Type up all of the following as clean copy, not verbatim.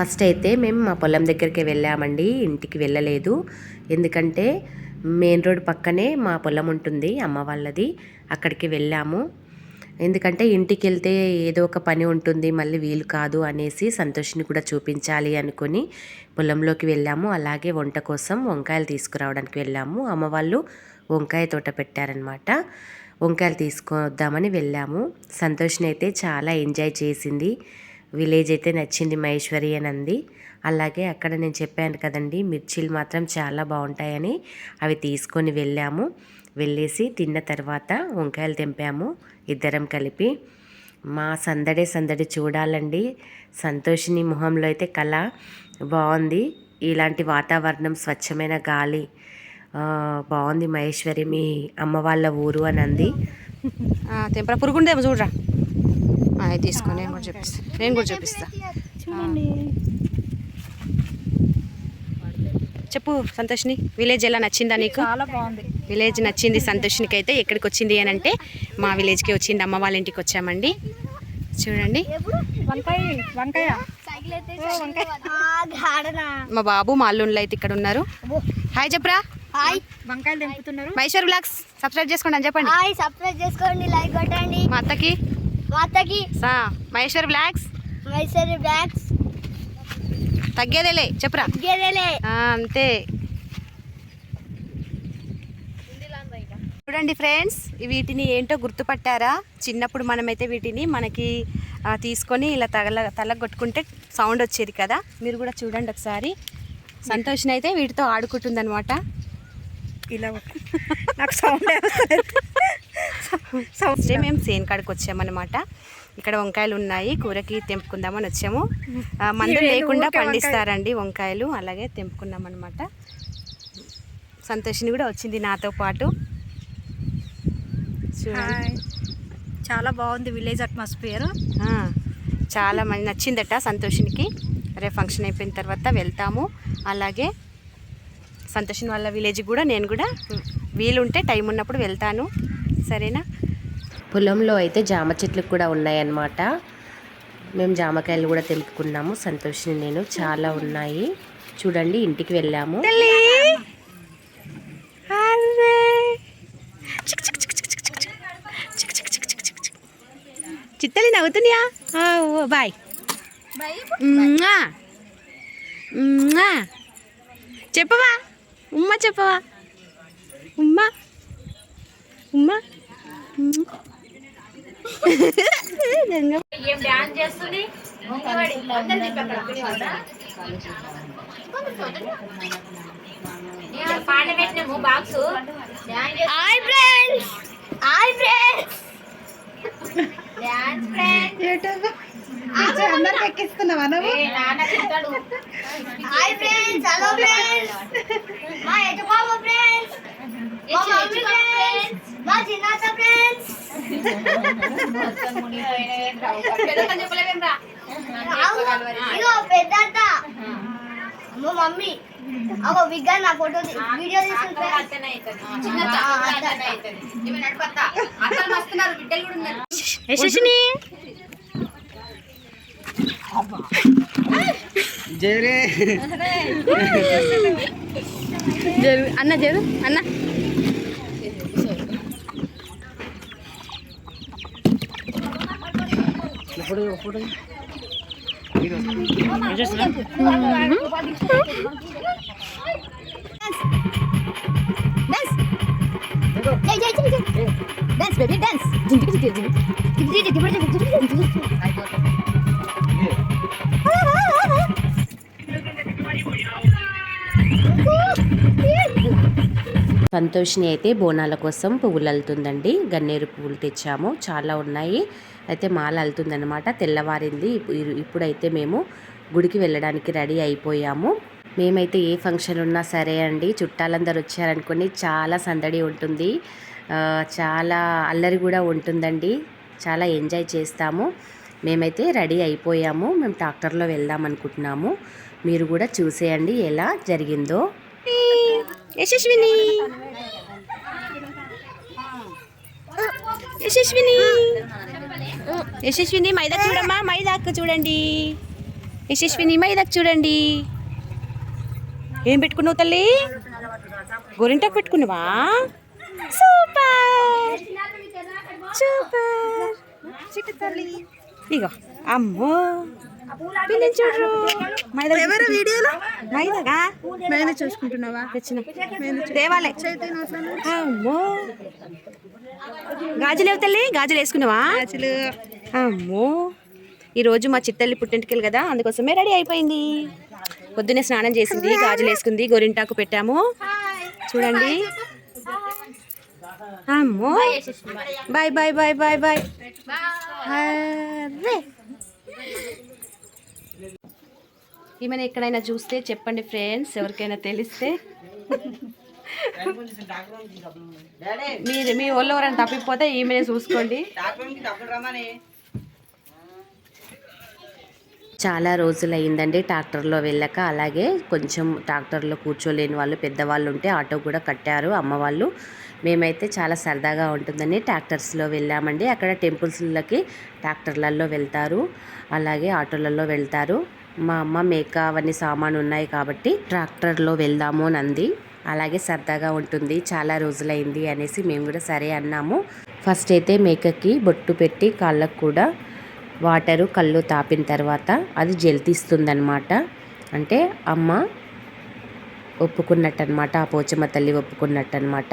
First అయితే మేము మా పొలం దగ్గరికి వెళ్ళామండి, ఇంటికి వెళ్ళలేదు. ఎందుకంటే మెయిన్ రోడ్ పక్కనే మా పొలం ఉంటుంది అమ్మ వాళ్ళది, అక్కడికి వెళ్ళాము. ఎందుకంటే ఇంటికి వెళ్తే ఏదో ఒక పని ఉంటుంది, మళ్ళీ వీలు కాదు అనేసి సంతోష్ని కూడా చూపించాలి అనుకొని పొలంలోకి వెళ్ళాము. అలాగే వంట కోసం వంకాయలు తీసుకురావడానికి వెళ్ళాము. అమ్మ వాళ్ళు వంకాయ తోట పెట్టారనమాట. వంకాయలు తీసుకొద్దామని వెళ్ళాము. సంతోష్ని అయితే చాలా ఎంజాయ్ చేసింది. విలేజ్ అయితే నచ్చింది మహేశ్వరి అని అంది. అలాగే అక్కడ నేను చెప్పాను కదండి, మిర్చీలు మాత్రం చాలా బాగుంటాయని అవి తీసుకొని వెళ్ళాము. వెళ్ళేసి తిన్న తర్వాత వంకాయలు తెంపాము ఇద్దరం కలిపి. మా సందడి చూడాలండి. సంతోషిని మొహంలో అయితే కళ బాగుంది. ఇలాంటి వాతావరణం, స్వచ్ఛమైన గాలి బాగుంది. మహేశ్వరి మీ అమ్మ వాళ్ళ ఊరు అని అంది. తెంపరా పురుగుండేమో చూడరా, తీసుకొని నేను కూడా చూపిస్తా. చెప్పు సంతోష్ని, విలేజ్ ఎలా నచ్చిందా నీకు? చాలా బాగుంది. విలేజ్ నచ్చింది సంతోష్నికి. అయితే ఎక్కడికి వచ్చింది అని అంటే మా విలేజ్కి వచ్చింది, అమ్మ వాళ్ళ ఇంటికి వచ్చామండి. చూడండి మా బాబు మా అల్లుళ్ళు అయితే ఇక్కడ ఉన్నారు. హాయ్ చెప్పరా. వంకాయలు తెంపుతున్నారు. మహేశ్వరి బ్లాగ్స్ సబ్స్క్రైబ్ చేసుకోండి అని చెప్పండి. సబ్స్క్రైబ్ చేసుకోండి, లైక్ కొట్టండి. మా అత్తకి మహేశ్వరి బ్లాగ్స్ తగ్గేదేలే చెప్పురా. అంతే. చూడండి ఫ్రెండ్స్, వీటిని ఏంటో గుర్తుపట్టారా? చిన్నప్పుడు మనమైతే వీటిని మనకి తీసుకొని ఇలా తల కొట్టుకుంటే సౌండ్ వచ్చేది కదా, మీరు కూడా చూడండి ఒకసారి. సంతోష్ని అయితే వీటితో ఆడుకుంటుందన్నమాట. ఇలా నాకు సౌండ్ మేము సేన్ కాడికి వచ్చామన్నమాట. ఇక్కడ వంకాయలు ఉన్నాయి, కూరకి తెంపుకుందామని వచ్చాము. మందులు లేకుండా పండిస్తారండి వంకాయలు, అలాగే తెంపుకున్నాం అనమాట. సంతోషిని కూడా వచ్చింది నాతో పాటు. చాలా బాగుంది విలేజ్ అట్మాస్ఫియర్. చాలా మంది నచ్చిందట సంతోషినికి. రేపు ఫంక్షన్ అయిపోయిన తర్వాత వెళ్తాము. అలాగే సంతోషిని వాళ్ళ విలేజ్ కూడా నేను కూడా వీలుంటే టైం ఉన్నప్పుడు వెళ్తాను, సరేనా? పొలంలో అయితే జామ చెట్లు కూడా ఉన్నాయన్నమాట. మేము జామకాయలు కూడా తెంపుకున్నాము, సంతోషిని నేను. చాలా ఉన్నాయి చూడండి. ఇంటికి వెళ్ళాము. చిత్తలి నవ్వుతున్నాయా? బాయ్. చెప్పవా ఉమ్మ, చెప్పవా ఉమ్మ ఉమ్మ. అందరికి ఎక్కిస్తున్నావా నువ్వు? హాయ్ ఫ్రెండ్స్, హలో ఫ్రెండ్స్, మా ఎజమామ ఫ్రెండ్స్, మా మమ్మీ ఫ్రెండ్స్, మా చిన్నాత ఫ్రెండ్స్. ఇగో పెద్దత్త, మా మమ్మీ అగో విగ్గా నా ఫోటో వీడియో తీసుకుంటా. యశస్విని అన్న జరు అన్న. Dance baby dance. సంతోషిని అయితే బోనాల కోసం పువ్వులు అల్లుతుందండి. గన్నేరు పువ్వులు తెచ్చాము, చాలా ఉన్నాయి. అయితే మాల అల్లుతుందన్నమాట. తెల్లవారింది. ఇప్పుడైతే మేము గుడికి వెళ్ళడానికి రెడీ అయిపోయాము. మేమైతే ఏ ఫంక్షన్ ఉన్నా సరే అండి, చుట్టాలందరూ వచ్చారనుకోండి చాలా సందడి ఉంటుంది, చాలా అల్లరి కూడా ఉంటుందండి. చాలా ఎంజాయ్ చేస్తాము. మేమైతే రెడీ అయిపోయాము. మేము ట్రాక్టర్లో వెళ్దాం అనుకుంటున్నాము. మీరు కూడా చూసేయండి ఎలా జరిగిందో. యశస్విని యశస్విని యశస్విని మైదా చూడమ్మా, మైదా అక్క చూడండి. యశస్విని మైదాకు చూడండి. ఏం పెట్టుకున్నావు తల్లి? గోరింటాకు పెట్టుకున్నావా? సూపర్ సూపర్ చిట్టు తల్లి. ఇగో అమ్మో పిల్లని చూడరు. మైదా ఎవరు వీడియోలో? మైదాగా మైదా చూసుకుంటున్నావా? తెచ్చిన దేవాలే. అమ్మో గాజులు ఏవి తల్లి? గాజులు వేసుకున్నావా? అమ్మో ఈరోజు మా చిత్తల్లి పుట్టింటికెళ్ళి కదా, అందుకోసమే రెడీ అయిపోయింది. పొద్దున్నే స్నానం చేసింది, గాజులు వేసుకుంది, గోరింటాకు పెట్టాము చూడండి. అమ్మో బాయ్ బాయ్ బాయ్ బాయ్ బాయ్. అరే ఈమెను ఎక్కడైనా చూస్తే చెప్పండి ఫ్రెండ్స్, ఎవరికైనా తెలిస్తే. మీరు మీ వాళ్ళు ఎవరైనా తప్పిపోతే ఈమెనే చూసుకోండి. చాలా రోజులు అయిందండి ట్రాక్టర్లో వెళ్ళక. అలాగే కొంచెం ట్రాక్టర్లో కూర్చోలేని వాళ్ళు, పెద్దవాళ్ళు ఉంటే ఆటో కూడా కట్టారు అమ్మ వాళ్ళు. మేమైతే చాలా సరదాగా ఉంటుందని ట్రాక్టర్స్లో వెళ్ళామండి. అక్కడ టెంపుల్స్లకి ట్రాక్టర్లలో వెళ్తారు, అలాగే ఆటోలలో వెళ్తారు. మా అమ్మ మేక అవన్నీ సామాను ఉన్నాయి కాబట్టి ట్రాక్టర్లో వెళ్దాము నంది. అలాగే సరదాగా ఉంటుంది, చాలా రోజులైంది అనేసి మేము కూడా సరే అన్నాము. ఫస్ట్ అయితే మేకకి బొట్టు పెట్టి కాళ్ళకు కూడా వాటరు కళ్ళు తాపిన తర్వాత అది జెల్ తీస్తుందనమాట. అంటే అమ్మ ఒప్పుకున్నట్టు అనమాట, ఆ పోచమ్మ తల్లి ఒప్పుకున్నట్టు అనమాట.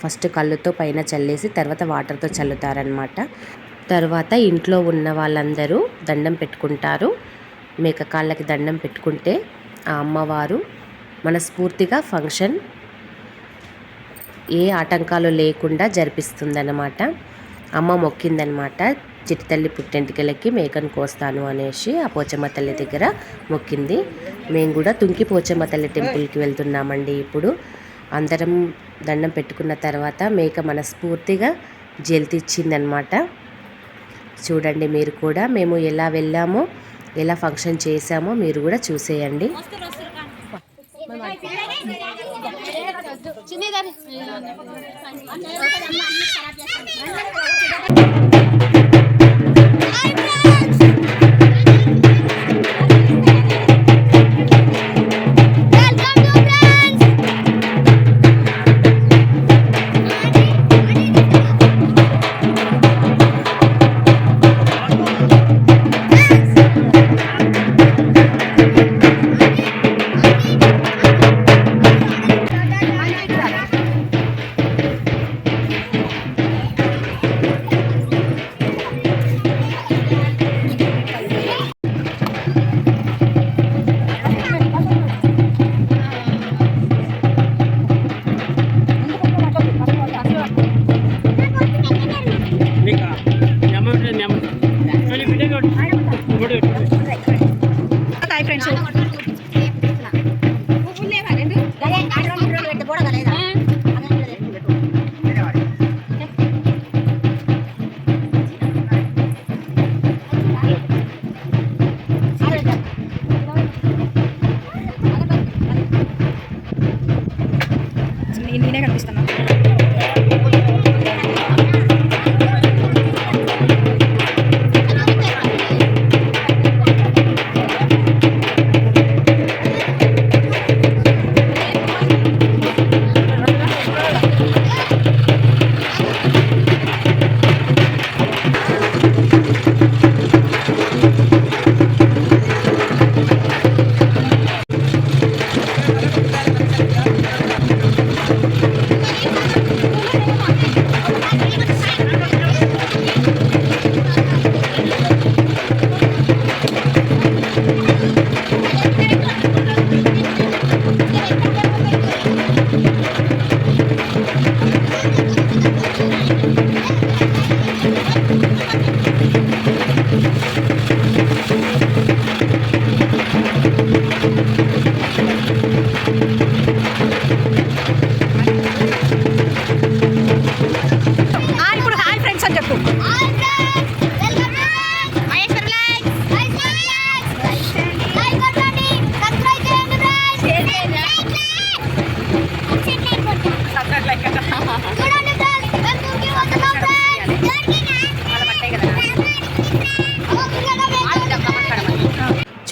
ఫస్ట్ కళ్ళుతో పైన చల్లేసి తర్వాత వాటర్తో చల్లుతారనమాట. తర్వాత ఇంట్లో ఉన్న వాళ్ళందరూ దండం పెట్టుకుంటారు. మేక కాళ్ళకి దండం పెట్టుకుంటే ఆ అమ్మవారు మనస్ఫూర్తిగా ఫంక్షన్ ఏ ఆటంకాలు లేకుండా జరిపిస్తుందన్నమాట. అమ్మ మొక్కిందనమాట, చిట్టి తల్లి పుట్టెంటికలకి మేకను కోస్తాను అనేసి ఆ పోచమ్మ తల్లి దగ్గర మొక్కింది. మేము కూడా తుంకి పోచమ్మ తల్లి టెంపుల్కి వెళ్తున్నామండి. ఇప్పుడు అందరం దండం పెట్టుకున్న తర్వాత మేక మనస్ఫూర్తిగా జెల్తిచ్చిందనమాట. చూడండి మీరు కూడా మేము ఎలా వెళ్ళామో, ఎలా ఫంక్షన్ చేసామో మీరు కూడా చూసేయండి.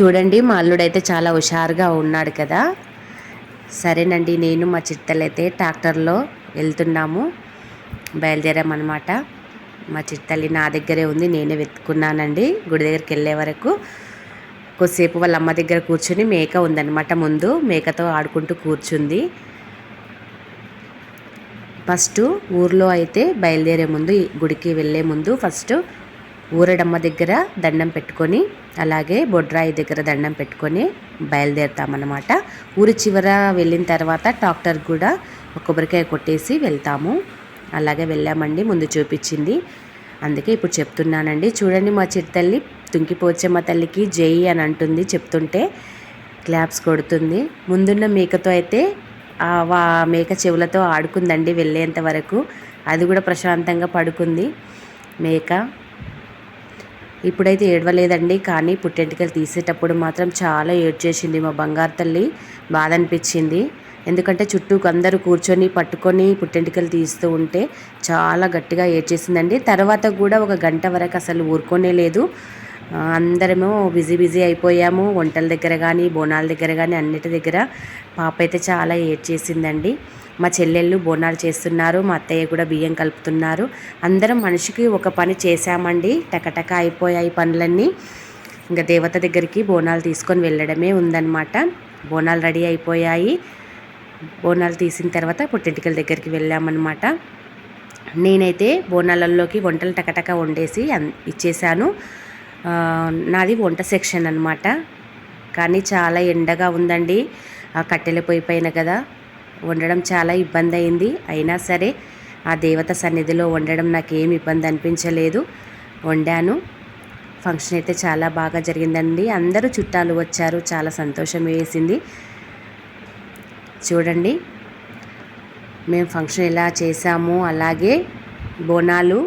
చూడండి మా అల్లుడైతే చాలా హుషారుగా ఉన్నాడు కదా. సరేనండి, నేను మా చిట్టలైతే ట్రాక్టర్లో వెళ్తున్నాము, బయలుదేరామన్నమాట. మా చిట్టల్లి నా దగ్గరే ఉంది, నేనే వెతుకున్నానండి. గుడి దగ్గరికి వెళ్ళే వరకు కొద్దిసేపు వాళ్ళ అమ్మ దగ్గర కూర్చుని, మేక ఉందన్నమాట ముందు, మేకతో ఆడుకుంటూ కూర్చుంది. ఫస్ట్ ఊర్లో అయితే బయలుదేరే ముందు, గుడికి వెళ్ళే ముందు ఫస్ట్ ఊరడమ్మ దగ్గర దండం పెట్టుకొని, అలాగే బొడ్రాయి దగ్గర దండం పెట్టుకొని బయలుదేరుతామన్నమాట. ఊరి చివర వెళ్ళిన తర్వాత ట్రాక్టర్ కూడా ఒక కొబ్బరికాయ కొట్టేసి వెళ్తాము. అలాగే వెళ్ళామండి, ముందు చూపించింది, అందుకే ఇప్పుడు చెప్తున్నానండి. చూడండి మా చిట్టల్లి తుంకిపోచమ్మ తల్లికి జై అని అంటుంది, చెప్తుంటే క్లాప్స్ కొడుతుంది. ముందున్న మేకతో అయితే మేక చెవులతో ఆడుకుందండి వెళ్ళేంత వరకు. అది కూడా ప్రశాంతంగా పడుకుంది మేక. ఇప్పుడైతే ఏడవలేదండి, కానీ పుట్టెంటికలు తీసేటప్పుడు మాత్రం చాలా ఏడ్చేసింది మా బంగారు తల్లి. బాధ అనిపించింది, ఎందుకంటే చుట్టూ అందరూ కూర్చొని పట్టుకొని పుట్టెంటికలు తీస్తూ ఉంటే చాలా గట్టిగా ఏడ్చేసిందండి. తర్వాత కూడా ఒక గంట వరకు అసలు ఊరుకోనే లేదు. అందరము బిజీ అయిపోయాము, వంటల దగ్గర కానీ బోనాల దగ్గర కానీ అన్నిటి దగ్గర. పాప అయితే చాలా ఏడ్చేసిందండి. మా చెల్లెళ్ళు బోనాలు చేస్తున్నారు, మా అత్తయ్య కూడా బియ్యం కలుపుతున్నారు. అందరం మనిషికి ఒక పని చేశామండి, టకటక అయిపోయాయి పనులన్నీ. ఇంకా దేవత దగ్గరికి బోనాలు తీసుకొని వెళ్ళడమే ఉందన్నమాట. బోనాలు రెడీ అయిపోయాయి. బోనాలు తీసిన తర్వాత పుట్టెంటికల దగ్గరికి వెళ్ళామన్నమాట. నేనైతే బోనాలలోకి వంటలు టకటక వండేసి ఇచ్చేసాను. నాది వంట సెక్షన్ అన్నమాట. కానీ చాలా ఎండగా ఉందండి, ఆ కట్టెల పొయ్యి పైన కదా వండడం చాలా ఇబ్బంది అయింది. అయినా సరే ఆ దేవత సన్నిధిలో వండడం నాకేం ఇబ్బంది అనిపించలేదు, వండాను. ఫంక్షన్ అయితే చాలా బాగా జరిగిందండి, అందరూ చుట్టాలు వచ్చారు, చాలా సంతోషం వేసింది. చూడండి మేము ఫంక్షన్ ఎలా చేసాము. అలాగే బోనాలు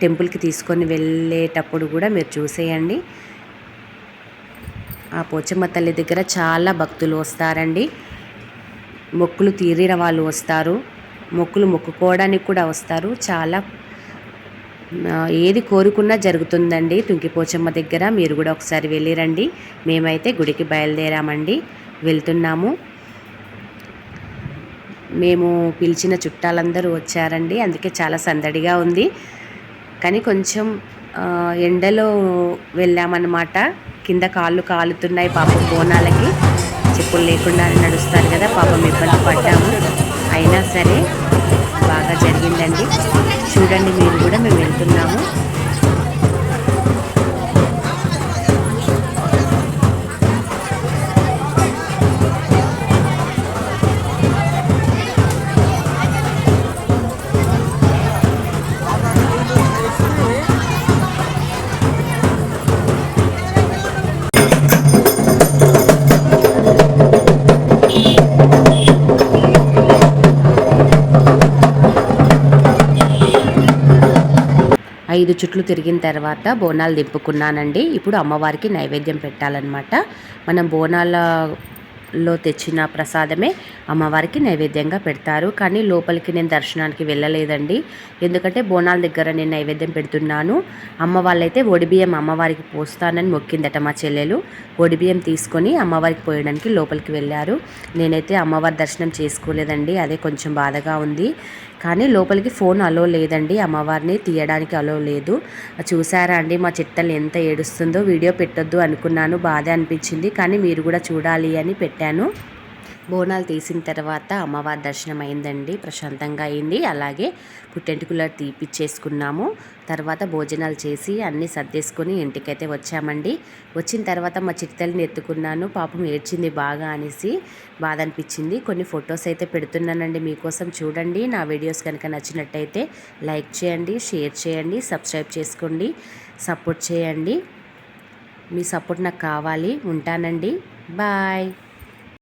టెంపుల్కి తీసుకొని వెళ్ళేటప్పుడు కూడా మీరు చూసేయండి. ఆ పోచమ్మ తల్లి దగ్గర చాలా భక్తులు వస్తారండి, మొక్కులు తీరిన వాళ్ళు వస్తారు, మొక్కులు మొక్కుకోవడానికి కూడా వస్తారు. చాలా ఏది కోరుకున్నా జరుగుతుందండి తుంకిపోచమ్మ దగ్గర. మీరు కూడా ఒకసారి వెళ్ళిరండి. మేమైతే గుడికి బయలుదేరామండి, వెళ్తున్నాము. మేము పిలిచిన చుట్టాలందరూ వచ్చారండి, అందుకే చాలా సందడిగా ఉంది. కానీ కొంచెం ఎండలో వెళ్ళామన్నమాట. కింద కాళ్ళు కాలుతున్నాయి పాపం, బోనాలకి చెప్పులు లేకుండా నడుస్తారు కదా, పాపం ఇబ్బంది పడ్డాము. అయినా సరే బాగా జరిగిందండి. చూడండి మీరు కూడా, మేము వెళ్తున్నాము. 5 చుట్లు తిరిగిన తర్వాత బోనాలు దింపుకున్నానండి. ఇప్పుడు అమ్మవారికి నైవేద్యం పెట్టాలన్నమాట. మనం బోనాలలో తెచ్చిన ప్రసాదమే అమ్మవారికి నైవేద్యంగా పెడతారు. కానీ లోపలికి నేను దర్శనానికి వెళ్ళలేదండి, ఎందుకంటే బోనాల దగ్గర నేను నైవేద్యం పెడుతున్నాను. అమ్మ వాళ్ళైతే ఒడిబియ్యం అమ్మవారికి పోస్తానని మొక్కిందట మా చెల్లెలు. ఒడిబియ్యం తీసుకొని అమ్మవారికి పోయడానికి లోపలికి వెళ్ళారు. నేనైతే అమ్మవారి దర్శనం చేసుకోలేదండి, అదే కొంచెం బాధగా ఉంది. కానీ లోపలికి ఫోన్ అలో లేదండి, అమ్మవారిని తీయడానికి అలో లేదు. చూసారా అండి మా చిట్టలు ఎంత ఏడుస్తుందో. వీడియో పెట్టొద్దు అనుకున్నాను, బాధ అనిపించింది, కానీ మీరు కూడా చూడాలి అని పెట్టాను. బోనాలు తీసిన తర్వాత అమ్మవారి దర్శనం అయిందండి, ప్రశాంతంగా అయింది. అలాగే పుట్టెంటుకుల తీపిచ్చేసుకున్నాము. తర్వాత భోజనాలు చేసి అన్నీ సర్దేసుకొని ఇంటికైతే వచ్చామండి. వచ్చిన తర్వాత మా చిట్టల్ని ఎత్తుకున్నాను, పాపం ఏడ్చింది బాగా అనేసి, బాధ అనిపించింది. కొన్ని ఫొటోస్ అయితే పెడుతున్నానండి మీకోసం, చూడండి. నా వీడియోస్ కనుక నచ్చినట్టయితే లైక్ చేయండి, షేర్ చేయండి, సబ్స్క్రైబ్ చేసుకోండి, సపోర్ట్ చేయండి. మీ సపోర్ట్ నాకు కావాలి. ఉంటానండి, బాయ్.